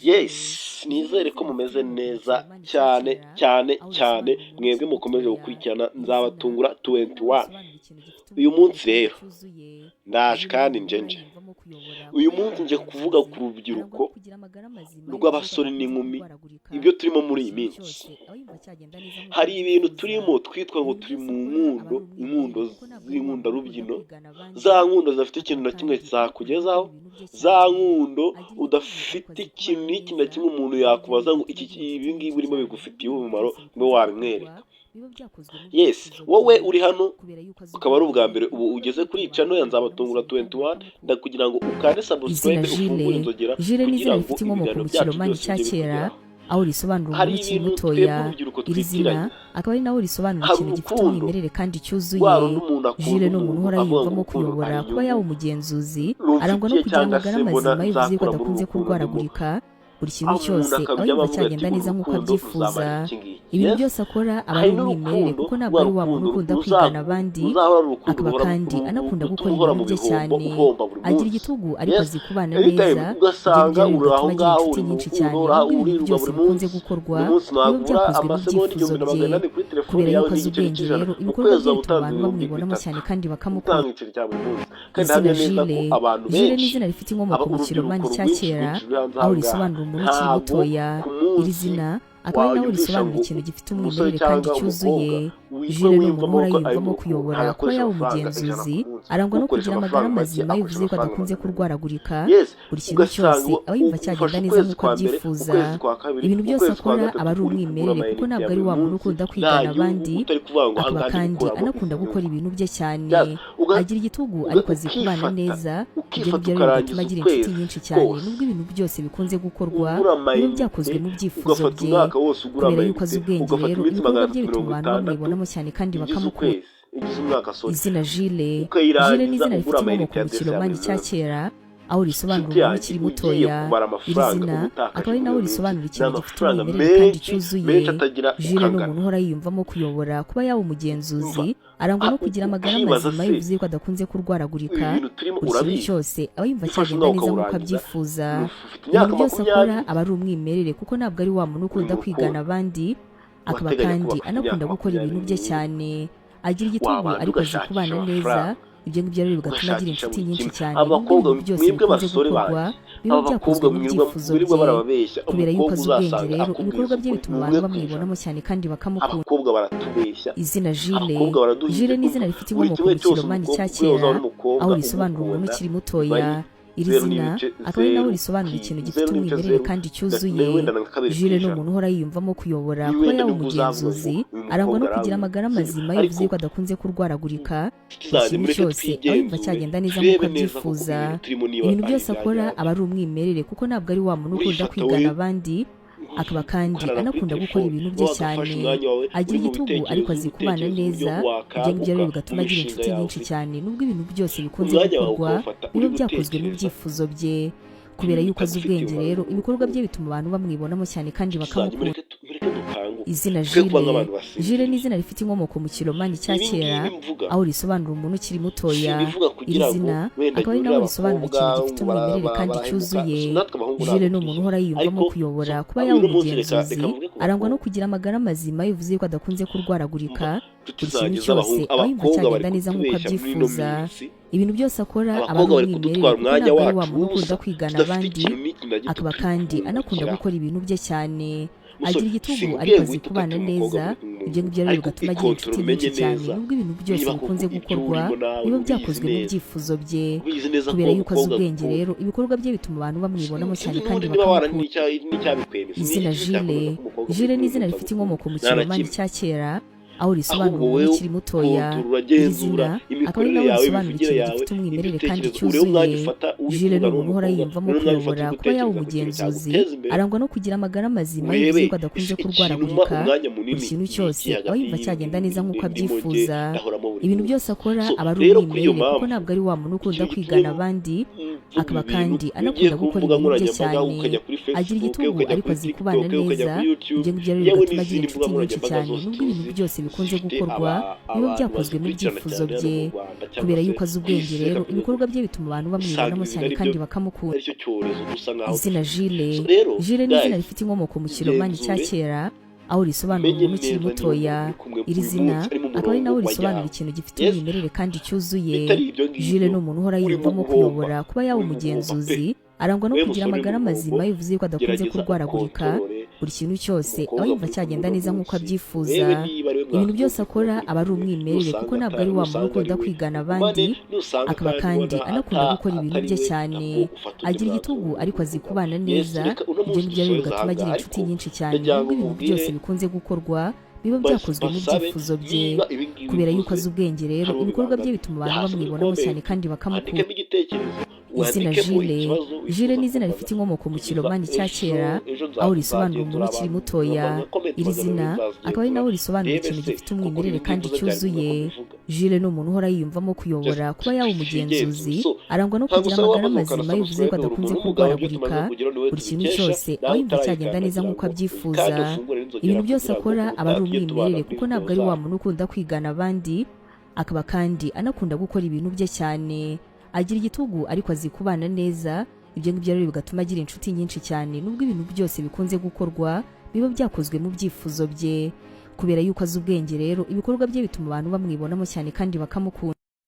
Yes, nizere ko mumeze neza cyane cyane cyane mwebwe mukomeje gukurikirana Nzabatungura 21. Uyu munsi rero ndaje kandi njenje. Uyu munsi nje kuvuga ku rubyiruko rw'abasore n'inkumi, ibyo turimo muri iyi minsi. Hari ibintu turimo twitwa ngo turi mu inkundo z'inkundarubyino, za nkundo zidafite ikintu na kimwe zakugezaho, za nkundo udafite ikintu n'iki na kimwe umuntu yakubaza ngo ibi ngibi urimo bigufitiye umumaro ngo wabimwereka. Yes, wowe uri hano ukaba ari ubwa mbere ubu ugeze kuri channel ya Nzabatungura 21, ndakugira ngo ukande subscribe ufungure inzogera kugira ngo ibiganiro byacu byose bigere aho risobanura umuntu ukiri mutoya. Iri zina akaba ari nawe risobanura ikintu gifite umwimerere kandi cyuzuye. Jire ni umuntu uhora yiyumvamo kuyobora, kuba yaba umugenzuzi, arangwa no kugira amagara mazima yivuze ko adakunze kurwaragurika. Buri kintu cyose aba yumva cyagenda neza nk'uko abyifuza. Ibintu byose akora aba ari umwimerere, kuko ntabwo ari wa muntu ukunda kwigana abandi, akaba kandi anakunda gukora ibintu bye cyane. Agira igitugu ariko azi kubana neza, ugasanga uri aho ngaho uri nyinshi cyane. Ibintu byose bikunze gukorwa niyo byakozwe n'ibyifuzo bye, kubera yuko azi ubwenge rero ibikorwa bye bituma abantu bamwibonamo cyane kandi bakamukunda. Izina Jire ni izina rifite inkomoko mu kiromani cya kera, aho risobanura umuntu ukiri mutoya. Iri zina akaba ari nawe risobanura ikintu gifite umwimerere kandi cyuzuye. Jire ni umuntu uhora yiyumvamo kuyobora, kuba yaba umugenzuzi, arangwa no kugira amagara mazima yivuze ko adakunze kurwaragurika. Buri kintu cyose aba yumva cyagenda neza nk'uko abyifuza. Ibintu byose akora aba ari umwimerere, kuko ntabwo ari wa muntu ukunda kwigana abandi, akaba kandi anakunda gukora ibintu bye cyane. Agira igitugu ariko azi kubana neza, ibyo ngibyo rero bigatuma agira inshuti nyinshi cyane. Nubwo ibintu byose bikunze gukorwa niyo byakozwe mu byifuzo bye, kubera yuko azi ubwenge rero ibikorwa bye bituma abantu bamwibonamo cyane kandi bakamukunda. Izina Jire ni izina rifite inkomoko mu kiromani cya kera, aho risobanura umuntu ukiri mutoya. Iri zina akaba ari nawe risobanura ikintu gifite umwimerere kandi cyuzuye. Jire ni umuntu uhora yiyumvamo kuyobora, kuba yaba umugenzuzi, arangwa no kugira amagara mazima yivuze ko adakunze kurwaragurika. Buri kintu cyose aba yumva cyagenda neza nk'uko abyifuza. Ibintu byose akora aba ari umwimerere, kuko ntabwo ari wa muntu ukunda kwigana abandi, akaba kandi anakunda gukora ibintu bye cyane. Agira igitugu ariko azi kubana neza, ibyo ngibyo rero bigatuma agira inshuti nyinshi cyane. Ibintu byose bikunze gukorwa biba byakozwe mu byifuzo bye, kubera yuko azi ubwenge rero ibikorwa bye bituma abantu bamwibonamo cyane kandi bakamukunda. Izina Jire ni izina rifite inkomoko mu kiromani cya kera, aho risobanura umuntu ukiri mutoya. Iri zina akaba ari nawe risobanura ikintu gifite umwimerere kandi cyuzuye. Jire ni umuntu uhora yiyumvamo kuyobora, kuba yaba umugenzuzi, arangwa no kugira amagara mazima yivuze ko adakunze kurwaragurika. Buri kintu cyose aba yumva cyagenda neza nk'uko abyifuza. Ibintu byose akora aba ari umwimerere, kuko ntabwo ari wa muntu ukunda kwigana abandi, akaba kandi anakunda gukora ibintu bye cyane. Agira igitugu ariko azi kubana neza, ibyo ngibyo rero bigatuma agira inshuti nyinshi cyane. Nubwo ibintu byose bikunze gukorwa niyo byakozwe mu byifuzo bye, kubera yuko azi ubwenge rero ibikorwa bye bituma abantu bamwibonamo cyane kandi bakamukunda. Izina Jire ni izina rifite inkomoko mu kiromani cya kera, aho risobanura umuntu ukiri mutoya. Iri zina akaba ari nawe risobanura ikintu gifite umwimerere kandi cyuzuye. Jire ni umuntu uhora yiyumvamo kuyobora, kuba yaba umugenzuzi, arangwa no kugira amagara mazima yivuze ko adakunze kurwaragurika. Buri kintu cyose aba yumva cyagenda neza nk'uko abyifuza. Ibintu byose akora aba ari umwimerere, kuko ntabwo ari wa muntu ukunda kwigana abandi, akaba kandi anakunda gukora ibintu bye cyane. Agira igitugu ariko azi kubana neza, ibyo ngibyo rero bigatuma agira inshuti nyinshi cyane. Nubwo ibintu byose bikunze gukorwa niba byakozwe mu byifuzo bye, kubera yuko azi ubwenge rero ibikorwa bye bituma abantu bamwibonamo cyane kandi bakamukunda. Izina Jire ni izina rifite inkomoko mu kiromani cya kera, aho risobanura umuntu ukiri mutoya. Iri zina akaba ari nawe risobanura ikintu gifite umwimerere kandi cyuzuye. Jire ni umuntu uhora yiyumvamo kuyobora, kuba yaba umugenzuzi, arangwa no kugira amagara mazima yivuze ko adakunze kurwaragurika. Buri kintu cyose aba yumva cyagenda neza nk'uko abyifuza. Ibintu byose akora aba ari umwimerere, kuko ntabwo ari wa muntu ukunda kwigana abandi, akaba kandi anakunda gukora ibintu bye cyane. Agira igitugu ariko azi kubana neza, ibyo ngibyo rero bigatuma agira inshuti nyinshi cyane. Nubwo ibintu byose bikunze gukorwa biba byakozwe mu byifuzo bye. Kubera yuko azi ubwenge rero ibikorwa bye bituma abantu bamwibonamo cyane kandi bakamukunda. Izina Jules ni izina rifite inkomoko mu kiromani cya kera aho risobanura umuntu ukiri mutoya. Iri zina akaba ari naho risobanura ikintu gifite umwimerere kandi cyuzuye. Jules ni umuntu uhora yiyumvamo kuyobora, kuba yaba umugenzuzi, arangwa no kugira amagara mazima, bivuze ko adakunze kurwaragurika. Buri kintu cyose aba yumva cyagenda neza nk'uko abyifuza. Ibintu byose akora aba ari umwimerere kuko ntabwo ari wa muntu ukunda kwigana abandi. Akaba kandi anakunda gukora ibintu bye cyane. Agira igitugu ariko azi kubana neza. Ibyo ngibyo rero bigatuma agira inshuti nyinshi cyane nubwo ibintu byose bikunze gukorwa biba byakozwe mu byifuzo bye. Kubera yuko azi ubwenge rero ibikorwa bye bituma abantu bamwibonamo cyane kandi bakamukunda. Izina Jules ni izina rifite inkomoko mu kiromani cya kera aho risobanura umuntu ukiri mutoya. Iri zina akaba ari naho risobanura ikintu gifite umwimerere kandi cyuzuye. Jules ni umuntu uhora yiyumvamo kuyobora, kuba yaba umugenzuzi, arangwa no kugira amagara mazima, bivuze ko adakunze kurwaragurika. Buri kintu cyose aba yumva cyagenda neza nk'uko abyifuza. Ibintu byose akora aba ari umwimerere kuko ntabwo ari wa muntu ukunda kwigana abandi. Akaba kandi anakunda gukora ibintu bye cyane. Agira igitugu ariko azi kubana neza. Ibyo ngibyo rero bigatuma agira inshuti nyinshi cyane nubwo ibintu byose bikunze gukorwa biba byakozwe mu byifuzo bye. Kubera yuko azi ubwenge rero ibikorwa bye bituma abantu bamwibonamo cyane kandi bakamukunda.